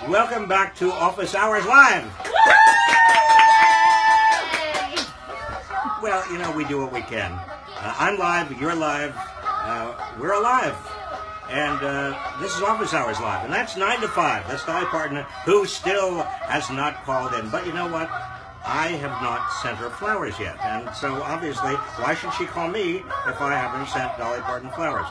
Welcome back to Office Hours Live. Well, you know, we do what we can. I'm live, you're live, we're alive. And this is Office Hours Live, and that's 9 to 5. That's Dolly Parton, who still has not called in. But you know what? I have not sent her flowers yet. And so, obviously, why should she call me if I haven't sent Dolly Parton flowers?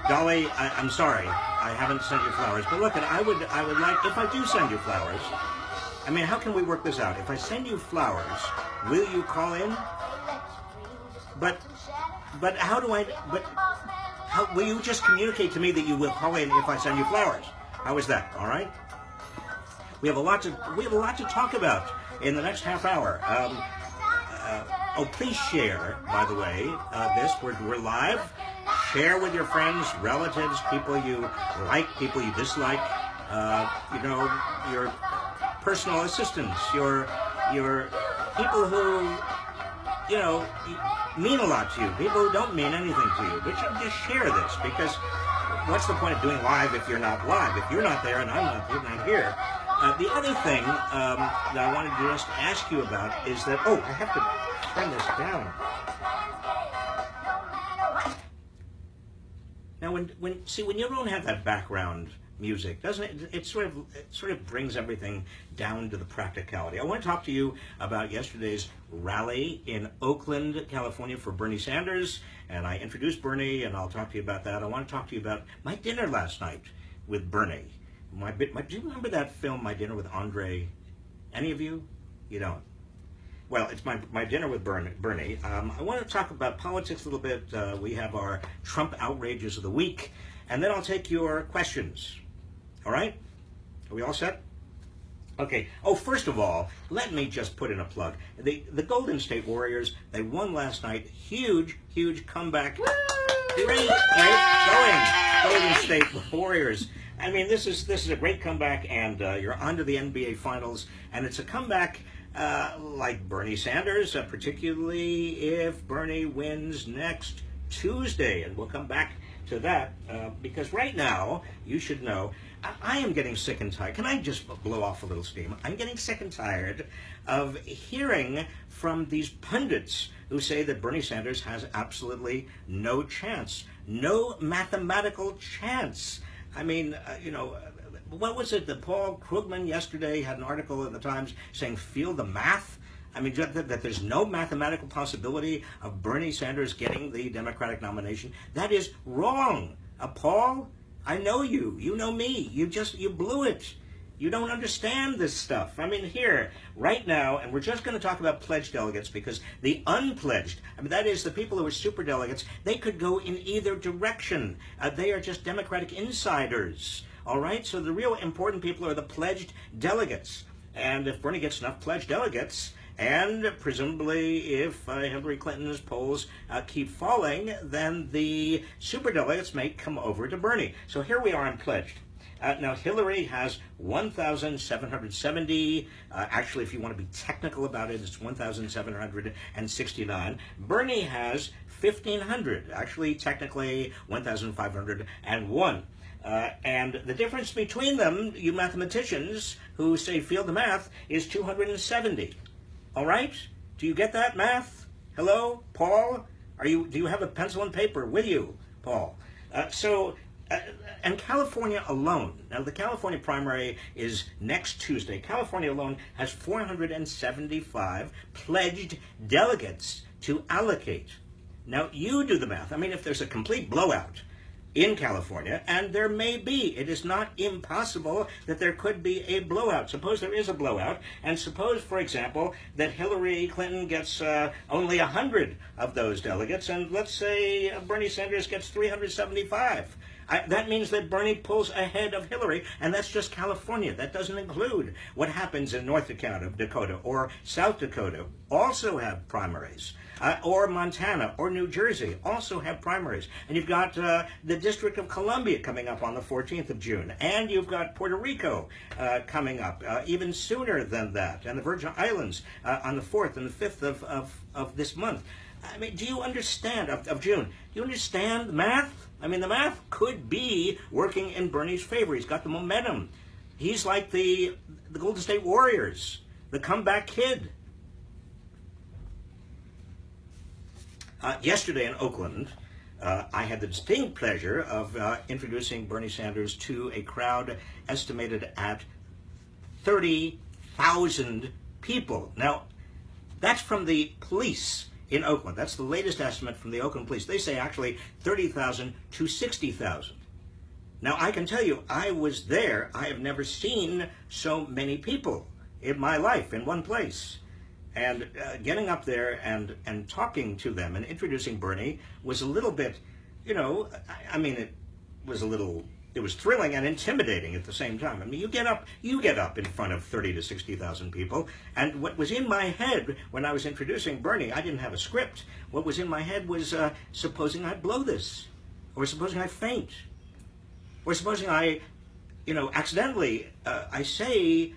Dolly, I'm sorry. I haven't sent you flowers. But look, I would like, if I do send you flowers, I mean, how can we work this out? If I send you flowers, will you call in? But how do I, how, will you just communicate to me that you will call in if I send you flowers? How is that? All right? We have a lot to talk about in the next half hour. Oh, please share, by the way, this. We're live. Share with your friends, relatives, people you like, people you dislike, you know, your personal assistants, your people who, you know, mean a lot to you, people who don't mean anything to you. But you just share this, because what's the point of doing live if you're not live? If you're not there and I'm not here. The other thing that I wanted to just ask you about is that, oh, I have to turn this down. Now, when you don't have that background music, doesn't it? It sort of brings everything down to the practicality. I want to talk to you about yesterday's rally in Oakland, California, for Bernie Sanders, and I introduced Bernie, and I'll talk to you about that. I want to talk to you about my dinner last night with Bernie. Do you remember that film, My Dinner with Andre? Any of you? You don't. Well, it's my dinner with Bernie. I want to talk about politics a little bit. We have our Trump outrages of the week, and then I'll take your questions. All right? Are we all set? Okay. Oh, first of all, let me just put in a plug. The Golden State Warriors, they won last night. Huge comeback. Great going, Golden State Warriors. I mean, this is a great comeback, and you're on to the NBA Finals, and it's a comeback like Bernie Sanders, particularly if Bernie wins next Tuesday, and we'll come back to that, because right now, you should know, I am getting sick and tired. Can I just blow off a little steam? I'm getting sick and tired of hearing from these pundits who say that Bernie Sanders has absolutely no chance, no mathematical chance. I mean, you know, what was it that Paul Krugman yesterday had an article in the Times saying, feel the math? I mean, that there's no mathematical possibility of Bernie Sanders getting the Democratic nomination. That is wrong. Paul, I know you. You know me. You blew it. You don't understand this stuff. I mean, here, right now, and we're just going to talk about pledged delegates, because the unpledged, I mean, that is the people who are superdelegates, they could go in either direction. They are just Democratic insiders, all right? So the real important people are the pledged delegates. And if Bernie gets enough pledged delegates, and presumably if Hillary Clinton's polls keep falling, then the superdelegates may come over to Bernie. So here we are on pledged. Now, Hillary has 1,770. Actually, if you want to be technical about it, it's 1,769. Bernie has 1,500. Actually, technically, 1,501. And the difference between them, you mathematicians who say feel the math, is 270. All right? Do you get that math? Hello, Paul? Do you have a pencil and paper with you, Paul? And California alone, now the California primary is next Tuesday. California alone has 475 pledged delegates to allocate. Now you do the math. I mean, if there's a complete blowout in California, and there may be, it is not impossible that there could be a blowout. Suppose there is a blowout, and suppose, for example, that Hillary Clinton gets only 100 of those delegates, and let's say Bernie Sanders gets 375. That means that Bernie pulls ahead of Hillary, and that's just California. That doesn't include what happens in North Dakota or South Dakota, also have primaries. Or Montana or New Jersey also have primaries. And you've got the District of Columbia coming up on the 14th of June. And you've got Puerto Rico coming up even sooner than that. And the Virgin Islands on the 4th and the 5th of this month. I mean, do you understand, of June, do you understand the math? I mean, the math could be working in Bernie's favor. He's got the momentum. He's like the Golden State Warriors, the comeback kid. Yesterday in Oakland, I had the distinct pleasure of introducing Bernie Sanders to a crowd estimated at 30,000 people. Now, that's from the police in Oakland. That's the latest estimate from the Oakland police. They say actually 30,000 to 60,000. Now, I can tell you, I was there. I have never seen so many people in my life in one place. And getting up there and talking to them and introducing Bernie was a little bit, I mean, it was thrilling and intimidating at the same time. I mean, you get up in front of 30 to 60,000 people, and what was in my head when I was introducing Bernie, I didn't have a script. What was in my head was, supposing I blow this, or supposing I faint, or supposing I, accidentally, I say,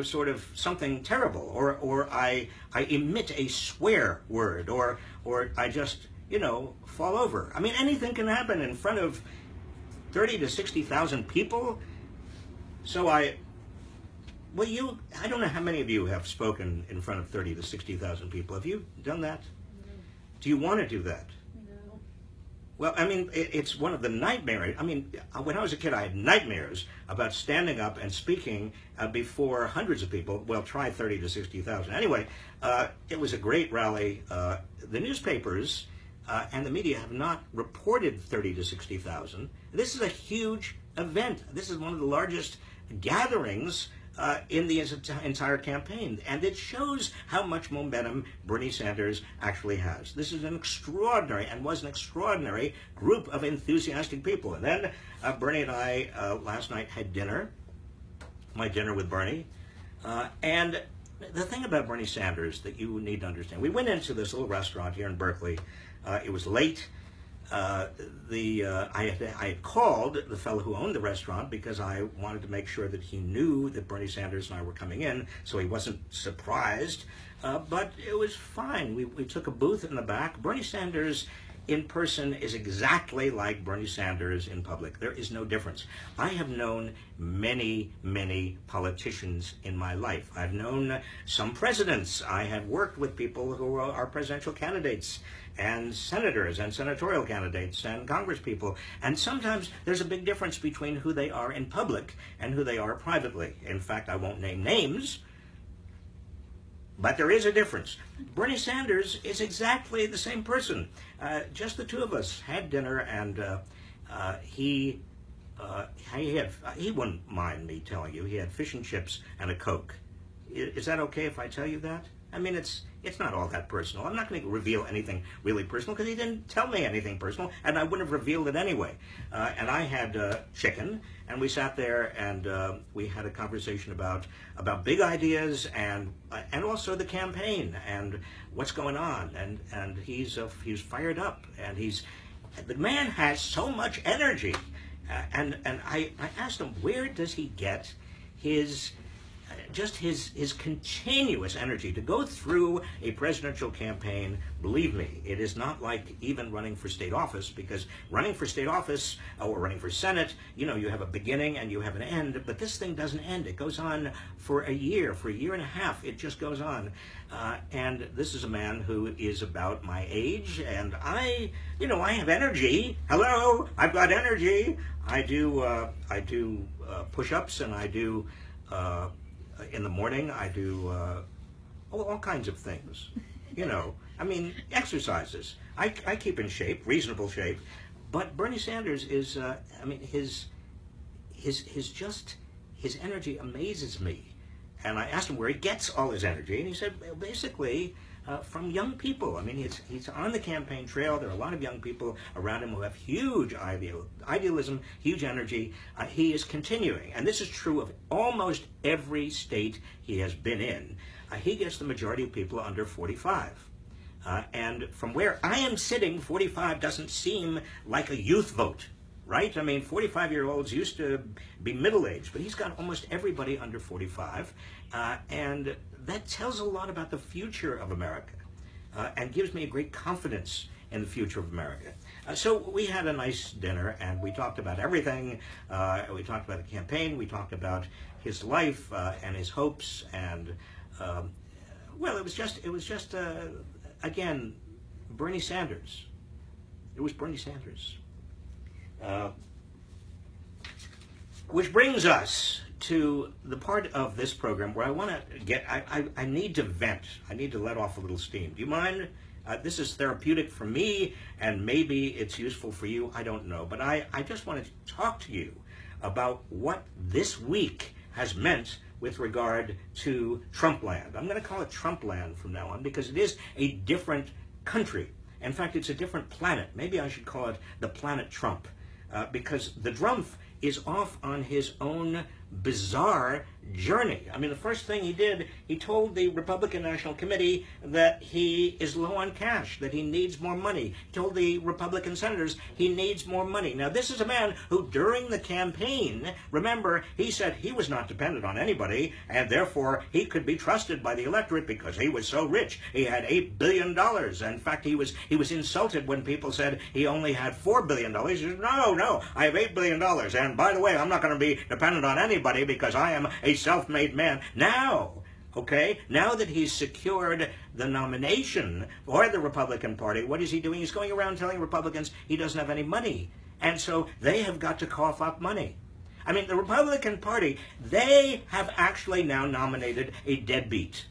sort of something terrible, or I emit a swear word, or I just, fall over. I mean, anything can happen in front of 30 to 60,000 people. So I don't know how many of you have spoken in front of 30 to 60,000 people. Have you done that? No. Do you want to do that? No. Well, I mean, it's one of the nightmares. I mean, when I was a kid, I had nightmares about standing up and speaking before hundreds of people. Well, try 30 to 60,000. Anyway, it was a great rally. The newspapers and the media have not reported 30 to 60,000. This is a huge event. This is one of the largest gatherings in the entire campaign, and it shows how much momentum Bernie Sanders actually has. This is an extraordinary, and was an extraordinary, group of enthusiastic people. And then Bernie and I last night had dinner, my dinner with Bernie, and the thing about Bernie Sanders that you need to understand, we went into this little restaurant here in Berkeley. It was late. I had called the fellow who owned the restaurant because I wanted to make sure that he knew that Bernie Sanders and I were coming in, so he wasn't surprised. But it was fine. We took a booth in the back. Bernie Sanders in person is exactly like Bernie Sanders in public. There is no difference. I have known many, many politicians in my life. I've known some presidents. I have worked with people who are presidential candidates, and senators and senatorial candidates and congresspeople. And sometimes there's a big difference between who they are in public and who they are privately. In fact, I won't name names, but there is a difference. Bernie Sanders is exactly the same person. Just the two of us had dinner, and he wouldn't mind me telling you, he had fish and chips and a Coke. Is that okay if I tell you that? I mean, it's not all that personal. I'm not going to reveal anything really personal because he didn't tell me anything personal, and I wouldn't have revealed it anyway. And I had chicken, and we sat there and we had a conversation about big ideas and also the campaign and what's going on. And he's fired up, and the man has so much energy. And I asked him, where does he get his continuous energy to go through a presidential campaign? Believe me, it is not like even running for state office, because running for state office or running for Senate, you have a beginning and you have an end, but this thing doesn't end. It goes on for a year and a half. It just goes on. And this is a man who is about my age, and I have energy. Hello, I've got energy. I do push-ups, and I do in the morning, I do all kinds of things, I mean, exercises. I keep in shape, reasonable shape, but Bernie Sanders is, his energy amazes me. And I asked him where he gets all his energy, and he said, well, basically, from young people. I mean, he's on the campaign trail. There are a lot of young people around him who have huge idealism, huge energy. He is continuing, and this is true of almost every state he has been in. He gets the majority of people under 45. And from where I am sitting, 45 doesn't seem like a youth vote, right? I mean, 45-year-olds used to be middle-aged, but he's got almost everybody under 45. And that tells a lot about the future of America and gives me a great confidence in the future of America. So we had a nice dinner, and we talked about everything. We talked about the campaign. We talked about his life and his hopes, and well, it was just again, Bernie Sanders. It was Bernie Sanders. Which brings us to the part of this program where I want to get, I need to vent. I need to let off a little steam. Do you mind? This is therapeutic for me, and maybe it's useful for you. I don't know. But I just wanted to talk to you about what this week has meant with regard to Trumpland. I'm going to call it Trumpland from now on because it is a different country. In fact, it's a different planet. Maybe I should call it the planet Trump, because the Drumpf is off on his own bizarre journey. I mean, the first thing he did, he told the Republican National Committee that he is low on cash, that he needs more money. He told the Republican senators he needs more money. Now, this is a man who, during the campaign, remember, he said he was not dependent on anybody, and therefore he could be trusted by the electorate because he was so rich. He had $8 billion. In fact, he was insulted when people said he only had $4 billion. He said, no, I have $8 billion. And by the way, I'm not going to be dependent on anybody because I am a self-made man. Now that he's secured the nomination for the Republican Party, what is he doing? He's going around telling Republicans he doesn't have any money. And so they have got to cough up money. I mean, the Republican Party, they have actually now nominated a deadbeat.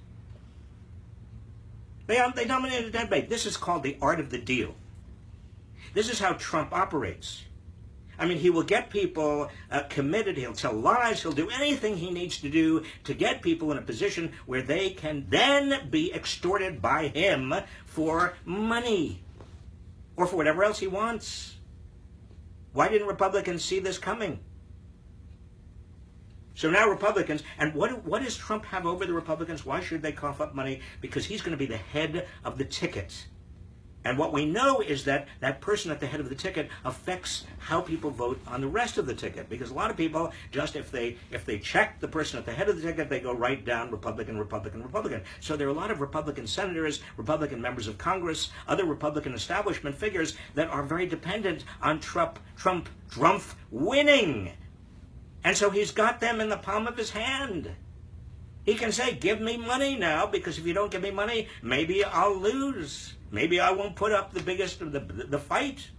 They nominated a deadbeat. This is called the art of the deal. This is how Trump operates. I mean, he will get people committed. He'll tell lies. He'll do anything he needs to do to get people in a position where they can then be extorted by him for money or for whatever else he wants. Why didn't Republicans see this coming? So now Republicans, and what does Trump have over the Republicans? Why should they cough up money? Because he's going to be the head of the ticket. And what we know is that that person at the head of the ticket affects how people vote on the rest of the ticket. Because a lot of people, just if they check the person at the head of the ticket, they go right down Republican, Republican, Republican. So there are a lot of Republican senators, Republican members of Congress, other Republican establishment figures that are very dependent on Trump winning. And so he's got them in the palm of his hand. He can say, give me money now, because if you don't give me money, maybe I'll lose. Maybe I won't put up the biggest of the fight.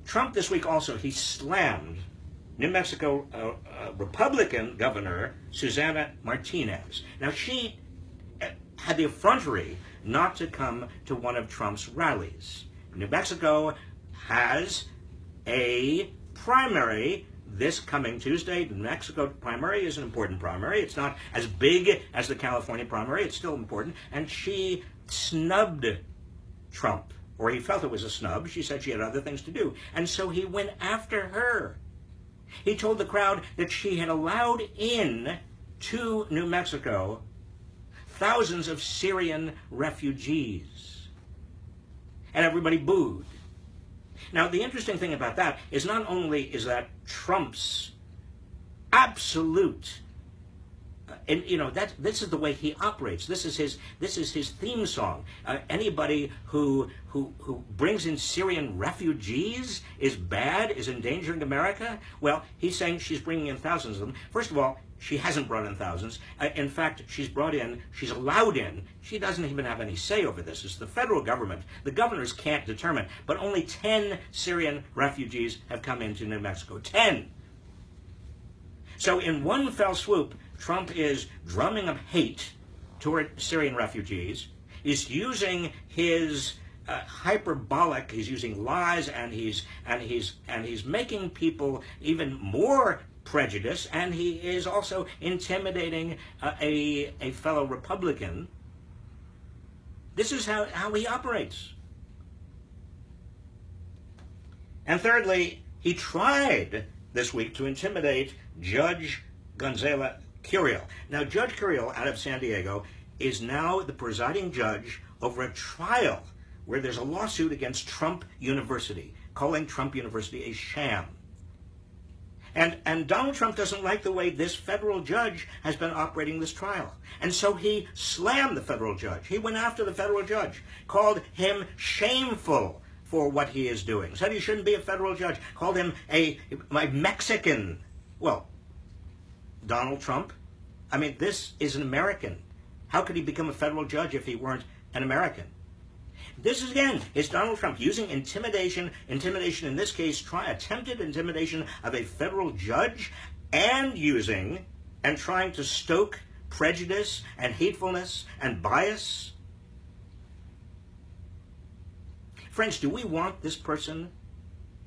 Trump this week also, he slammed New Mexico Republican Governor Susana Martinez. Now, she had the effrontery not to come to one of Trump's rallies. New Mexico has a primary this coming Tuesday. The New Mexico primary is an important primary. It's not as big as the California primary. It's still important. And she snubbed Trump, or he felt it was a snub. She said she had other things to do. And so he went after her. He told the crowd that she had allowed in to New Mexico thousands of Syrian refugees. And everybody booed. Now, the interesting thing about that is not only is that Trump's absolute, this is the way he operates. This is his theme song. Anybody who brings in Syrian refugees is bad, is endangering America. Well, he's saying she's bringing in thousands of them. First of all, she hasn't brought in thousands. In fact, she's allowed in. She doesn't even have any say over this. It's the federal government. The governors can't determine. But only 10 Syrian refugees have come into New Mexico. 10. So in one fell swoop, Trump is drumming up hate toward Syrian refugees. He's using his hyperbolic. He's using lies, and he's making people even more prejudice, and he is also intimidating a fellow Republican. This is how he operates. And thirdly, he tried this week to intimidate Judge Gonzalo Curiel. Now, Judge Curiel out of San Diego is now the presiding judge over a trial where there's a lawsuit against Trump University, calling Trump University a sham. And Donald Trump doesn't like the way this federal judge has been operating this trial. And so he slammed the federal judge. He went after the federal judge, called him shameful for what he is doing, said he shouldn't be a federal judge, called him a Mexican. Well, Donald Trump, I mean, this is an American. How could he become a federal judge if he weren't an American? This is, again, is Donald Trump using intimidation in this case, attempted intimidation of a federal judge, and using and trying to stoke prejudice and hatefulness and bias. Friends, do we want this person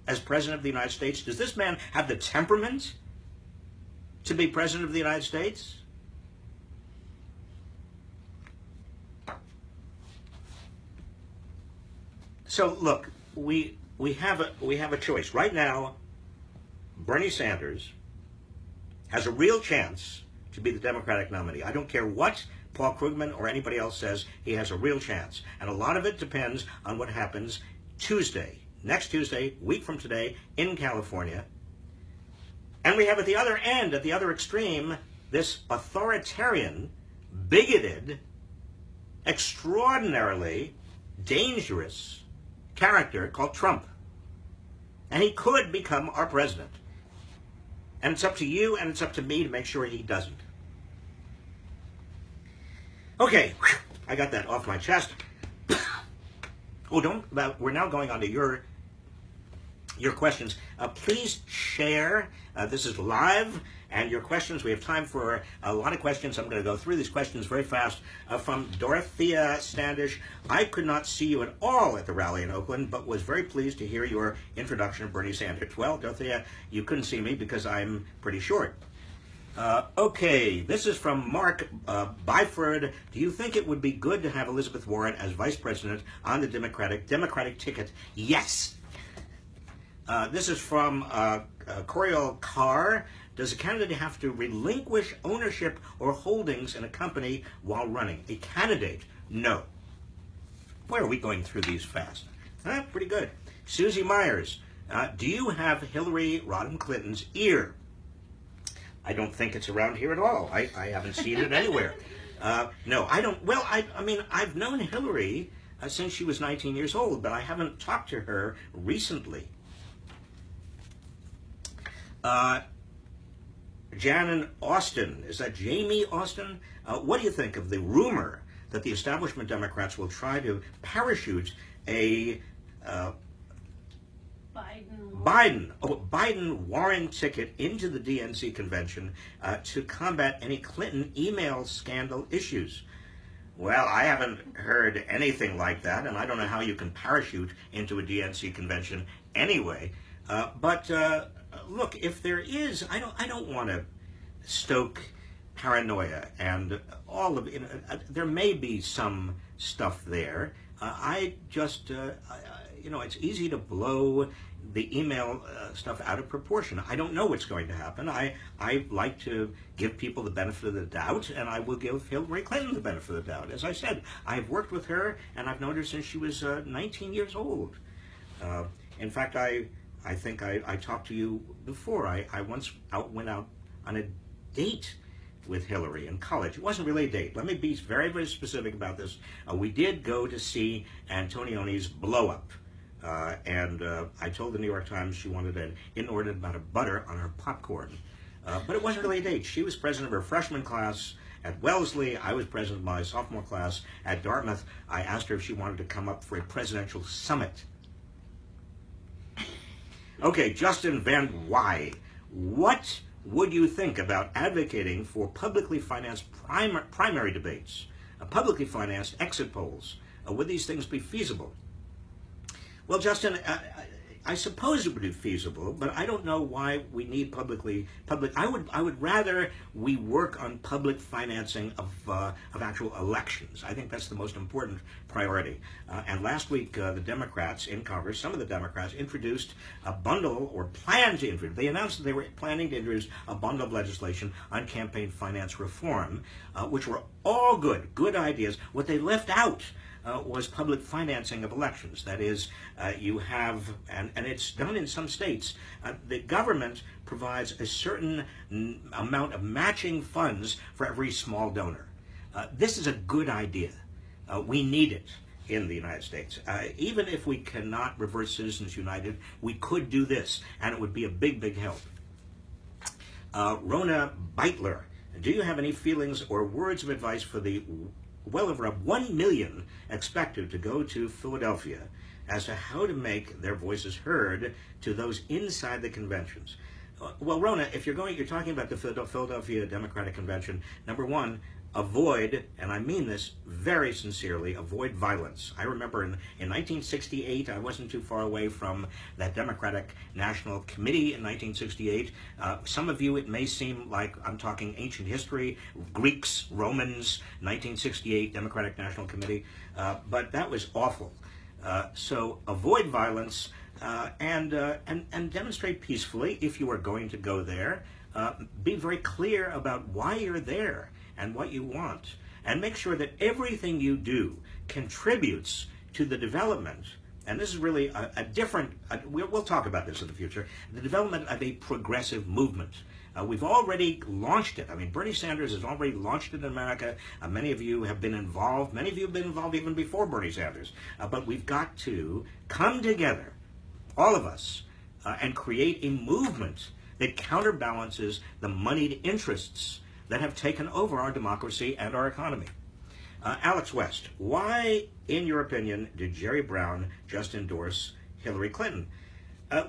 as President of the United States? Does this man have the temperament to be President of the United States? So look, we have a choice. Right now, Bernie Sanders has a real chance to be the Democratic nominee. I don't care what Paul Krugman or anybody else says, he has a real chance. And a lot of it depends on what happens next Tuesday, week from today, in California. And we have at the other end, at the other extreme, this authoritarian, bigoted, extraordinarily dangerous character called Trump. And he could become our president. And it's up to you and it's up to me to make sure he doesn't. Okay, I got that off my chest. We're now going on to your questions. Please share. This is live, and your questions. We have time for a lot of questions. I'm going to go through these questions very fast. From Dorothea Standish, I could not see you at all at the rally in Oakland, but was very pleased to hear your introduction of Bernie Sanders. Well, Dorothea, you couldn't see me because I'm pretty short. Okay, this is from Mark Byford. Do you think it would be good to have Elizabeth Warren as vice president on the Democratic ticket? Yes. This is from Coriel Carr. Does a candidate have to relinquish ownership or holdings in a company while running? A candidate? No. Why are we going through these fast? Pretty good. Susie Myers. Do you have Hillary Rodham Clinton's ear? I don't think it's around here at all. I haven't seen it anywhere. No, I don't. Well, I mean, I've known Hillary since she was 19 years old, but I haven't talked to her recently. Janet Austin, is that Jamie Austin? What do you think of the rumor that the establishment Democrats will try to parachute a Biden-Warren ticket into the DNC convention to combat any Clinton email scandal issues? Well, I haven't heard anything like that, and I don't know how you can parachute into a DNC convention anyway. But look, if there is, I don't want to stoke paranoia and all of it. There may be some stuff there. It's easy to blow the email stuff out of proportion. I don't know what's going to happen. I like to give people the benefit of the doubt, and I will give Hillary Clinton the benefit of the doubt. As I said, I've worked with her, and I've known her since she was 19 years old. In fact, I think I talked to you before. I once went out on a date with Hillary in college. It wasn't really a date. Let me be very, very specific about this. We did go to see Antonioni's Blow Up. And I told the New York Times she wanted an inordinate amount of butter on her popcorn. But it wasn't really a date. She was president of her freshman class at Wellesley. I was president of my sophomore class at Dartmouth. I asked her if she wanted to come up for a presidential summit. Okay, Justin Van Wy. What would you think about advocating for publicly financed primary debates, publicly financed exit polls? Would these things be feasible? Well, Justin, I suppose it would be feasible, but I don't know why we need public. I would rather we work on public financing of actual elections. I think that's the most important priority. And last week, the Democrats in Congress, some of the Democrats, introduced a bundle, or planned to introduce. They announced that they were planning to introduce a bundle of legislation on campaign finance reform, which were all good ideas. What they left out was public financing of elections. That is, you have, and it's done in some states, the government provides a certain amount of matching funds for every small donor. This is a good idea. We need it in the United States. Even if we cannot reverse Citizens United, we could do this, and it would be a big, big help. Rona Beitler, do you have any feelings or words of advice for the well over 1 million expected to go to Philadelphia as to how to make their voices heard to those inside the conventions? Well, Rona, if you're talking about the Philadelphia Democratic Convention, number one, avoid, and I mean this very sincerely, avoid violence. I remember in 1968, I wasn't too far away from that Democratic National Committee in 1968. Some of you, it may seem like I'm talking ancient history, Greeks, Romans, 1968 Democratic National Committee, but that was awful. So avoid violence and demonstrate peacefully if you are going to go there. Be very clear about why you're there and what you want, and make sure that everything you do contributes to the development, and this is really a different, we'll talk about this in the future, the development of a progressive movement. We've already launched it. I mean, Bernie Sanders has already launched it in America. Many of you have been involved. Many of you have been involved even before Bernie Sanders. But we've got to come together, all of us, and create a movement that counterbalances the moneyed interests that have taken over our democracy and our economy. Alex West, why, in your opinion, did Jerry Brown just endorse Hillary Clinton?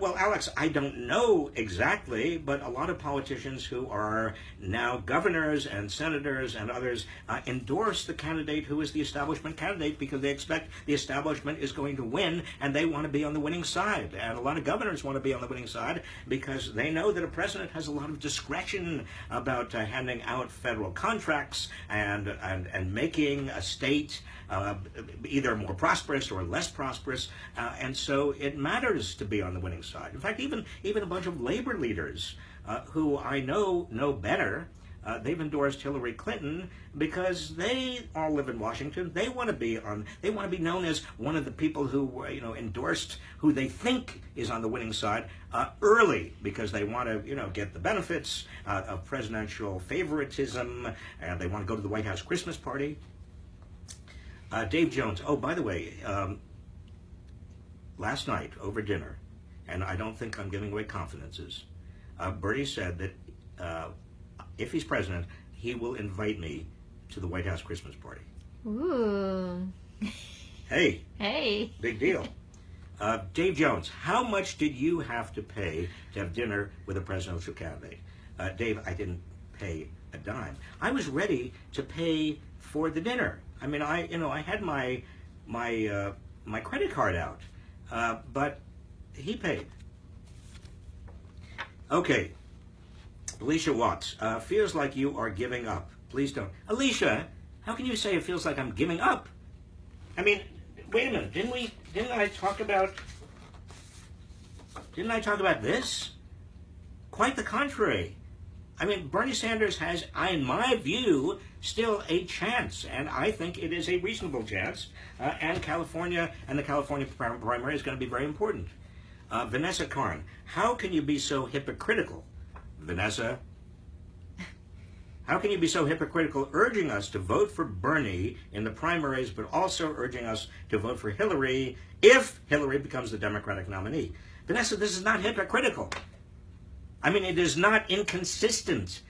Well, Alex, I don't know exactly, but a lot of politicians who are now governors and senators and others endorse the candidate who is the establishment candidate because they expect the establishment is going to win and they want to be on the winning side. And a lot of governors want to be on the winning side because they know that a president has a lot of discretion about handing out federal contracts and making a state either more prosperous or less prosperous, and so it matters to be on the winning side. In fact, even a bunch of labor leaders who I know better, they've endorsed Hillary Clinton because they all live in Washington. They want to be known as one of the people who endorsed who they think is on the winning side early because they want to get the benefits of presidential favoritism, and they want to go to the White House Christmas party. Dave Jones, oh, by the way, last night over dinner, and I don't think I'm giving away confidences, Bernie said that if he's president, he will invite me to the White House Christmas party. Ooh. Hey. Hey. Big deal. Dave Jones, how much did you have to pay to have dinner with a presidential candidate? Dave, I didn't pay a dime. I was ready to pay for the dinner. I mean, I had my credit card out, but he paid. Okay, Alicia Watts, feels like you are giving up. Please don't. Alicia, how can you say it feels like I'm giving up? I mean, wait a minute. Didn't I talk about this? Quite the contrary. I mean, Bernie Sanders has, in my view, still a chance, and I think it is a reasonable chance, and California and the California primary is going to be very important. Vanessa Karn, how can you be so hypocritical? Vanessa, how can you be so hypocritical urging us to vote for Bernie in the primaries, but also urging us to vote for Hillary if Hillary becomes the Democratic nominee? Vanessa, this is not hypocritical. I mean, it is not inconsistent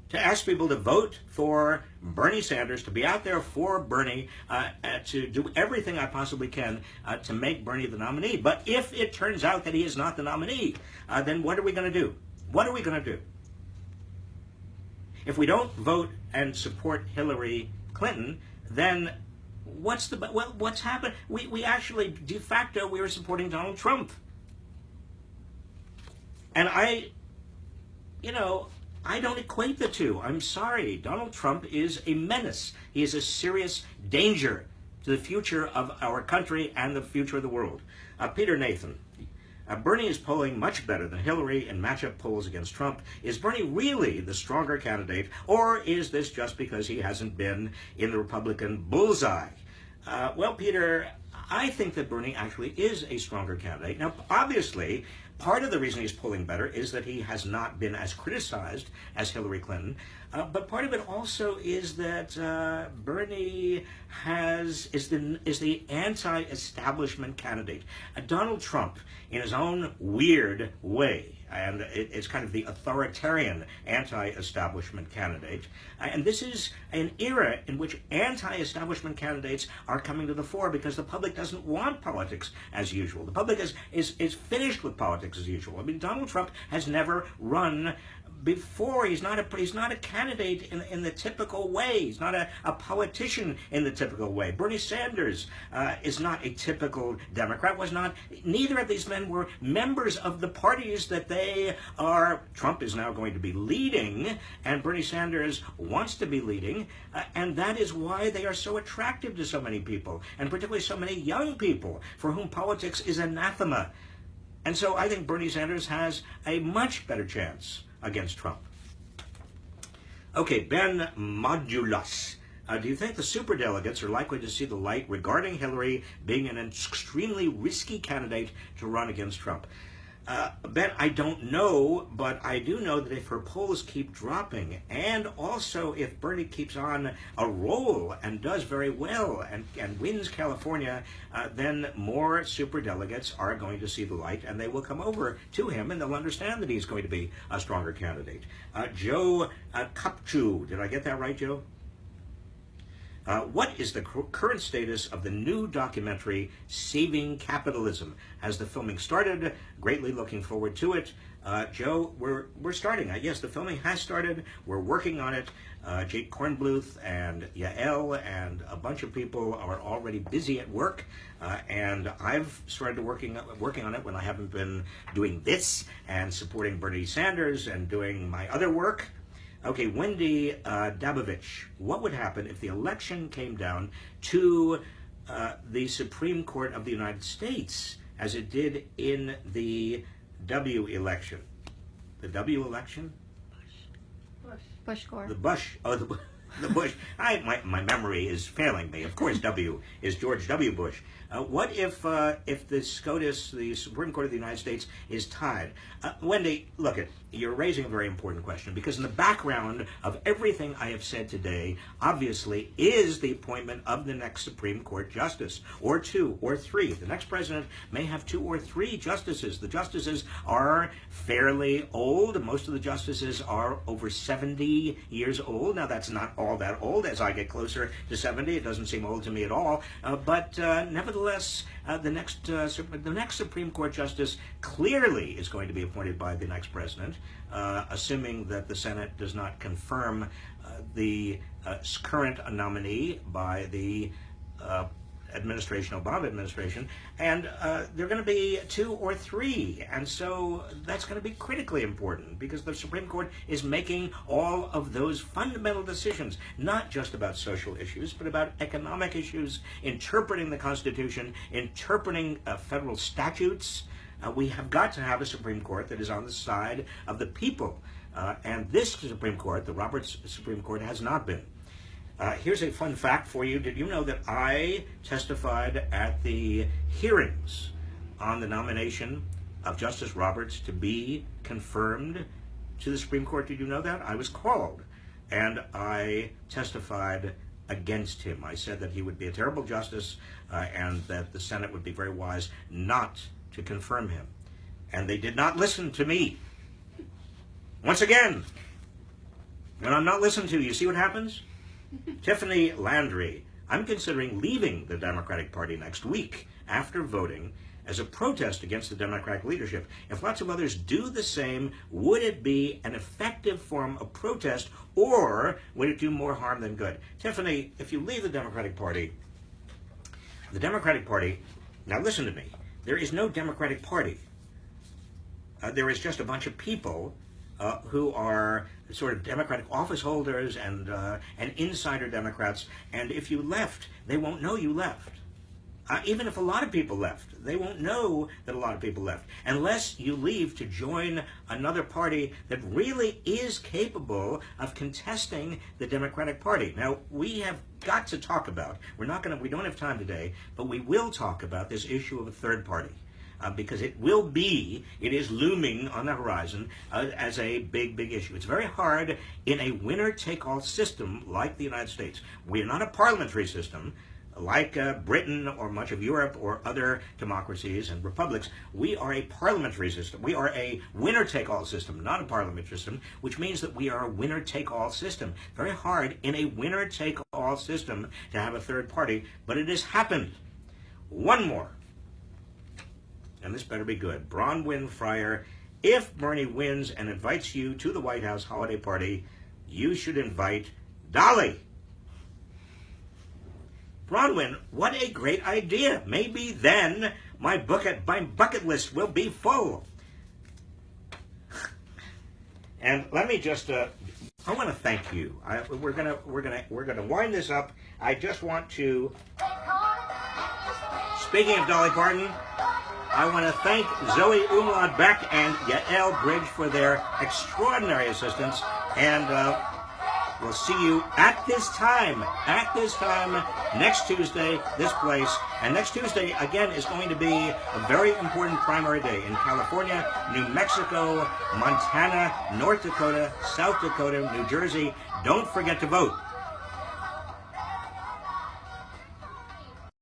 to ask people to vote for Bernie Sanders, to be out there for Bernie, to do everything I possibly can to make Bernie the nominee. But if it turns out that he is not the nominee, then what are we going to do? What are we going to do? If we don't vote and support Hillary Clinton, then what's happened? We actually, de facto, we were supporting Donald Trump. And I don't equate the two. I'm sorry. Donald Trump is a menace. He is a serious danger to the future of our country and the future of the world. Peter Nathan, Bernie is polling much better than Hillary in matchup polls against Trump. Is Bernie really the stronger candidate, or is this just because he hasn't been in the Republican bullseye? Well, Peter, I think that Bernie actually is a stronger candidate. Now, obviously, part of the reason he's polling better is that he has not been as criticized as Hillary Clinton. But part of it also is that Bernie is the anti-establishment candidate. Donald Trump, in his own weird way, and it's kind of the authoritarian anti-establishment candidate. And this is an era in which anti-establishment candidates are coming to the fore because the public doesn't want politics as usual. The public is finished with politics as usual. I mean, Donald Trump has never run before. He's not a candidate in the typical way. He's not a politician in the typical way. Bernie Sanders is not a typical Democrat, neither of these men were members of the parties that Trump is now going to be leading, and Bernie Sanders wants to be leading, and that is why they are so attractive to so many people, and particularly so many young people for whom politics is anathema. And so I think Bernie Sanders has a much better chance against Trump. Okay, Ben Modulus. Do you think the superdelegates are likely to see the light regarding Hillary being an extremely risky candidate to run against Trump? Ben, I don't know, but I do know that if her polls keep dropping, and also if Bernie keeps on a roll and does very well and wins California, then more superdelegates are going to see the light, and they will come over to him, and they'll understand that he's going to be a stronger candidate. Joe Kupchu, did I get that right, Joe? What is the current status of the new documentary, Saving Capitalism? Has the filming started? Greatly looking forward to it. Joe, we're starting. Yes, the filming has started. We're working on it. Jake Kornbluth and Yael and a bunch of people are already busy at work. And I've started working on it when I haven't been doing this and supporting Bernie Sanders and doing my other work. Okay, Wendy Dabovich, what would happen if the election came down to the Supreme Court of the United States, as it did in the W election? The W election? Bush Gore. The Bush. Oh, the Bush. My memory is failing me. Of course, W is George W. Bush. What if the SCOTUS, the Supreme Court of the United States, is tied? Wendy, look, you're raising a very important question, because in the background of everything I have said today, obviously, is the appointment of the next Supreme Court justice, or 2 or 3. The next president may have 2 or 3 justices. The justices are fairly old. Most of the justices are over 70 years old. Now, that's not all that old. As I get closer to 70, it doesn't seem old to me at all. But nevertheless, the next Supreme Court justice clearly is going to be appointed by the next president, assuming that the Senate does not confirm the current nominee by the Obama administration, and they're going to be 2 or 3, and so that's going to be critically important, because the Supreme Court is making all of those fundamental decisions, not just about social issues, but about economic issues, interpreting the Constitution, interpreting federal statutes. We have got to have a Supreme Court that is on the side of the people, and this Supreme Court, the Roberts Supreme Court, has not been. Here's a fun fact for you. Did you know that I testified at the hearings on the nomination of Justice Roberts to be confirmed to the Supreme Court? Did you know that? I was called, and I testified against him. I said that he would be a terrible justice, and that the Senate would be very wise not to confirm him. And they did not listen to me. Once again, when I'm not listened to, you see what happens? Tiffany Landry, I'm considering leaving the Democratic Party next week after voting as a protest against the Democratic leadership. If lots of others do the same, would it be an effective form of protest, or would it do more harm than good? Tiffany, if you leave the Democratic Party, now listen to me, there is no Democratic Party. There is just a bunch of people who are sort of Democratic office holders and insider Democrats, and if you left, they won't know you left. Even if a lot of people left, they won't know that a lot of people left unless you leave to join another party that really is capable of contesting the Democratic Party. Now, we have got to talk about, we don't have time today, but we will talk about this issue of a third party. Because it is looming on the horizon as a big, big issue. It's very hard in a winner-take-all system like the United States. We're not a parliamentary system like Britain or much of Europe or other democracies and republics. We are a parliamentary system. We are a winner-take-all system, not a parliamentary system, which means that we are a winner-take-all system. Very hard in a winner-take-all system to have a third party, but it has happened. One more. And this better be good. Bronwyn Fryer, if Bernie wins and invites you to the White House holiday party, you should invite Dolly. Bronwyn, what a great idea. Maybe then my bucket list will be full. And let me just, I want to thank you. We're gonna wind this up. I just want to, speaking of Dolly Parton, I want to thank Zoe Umlaud Beck and Yael Bridge for their extraordinary assistance. And we'll see you at this time next Tuesday, this place. And next Tuesday, again, is going to be a very important primary day in California, New Mexico, Montana, North Dakota, South Dakota, New Jersey. Don't forget to vote.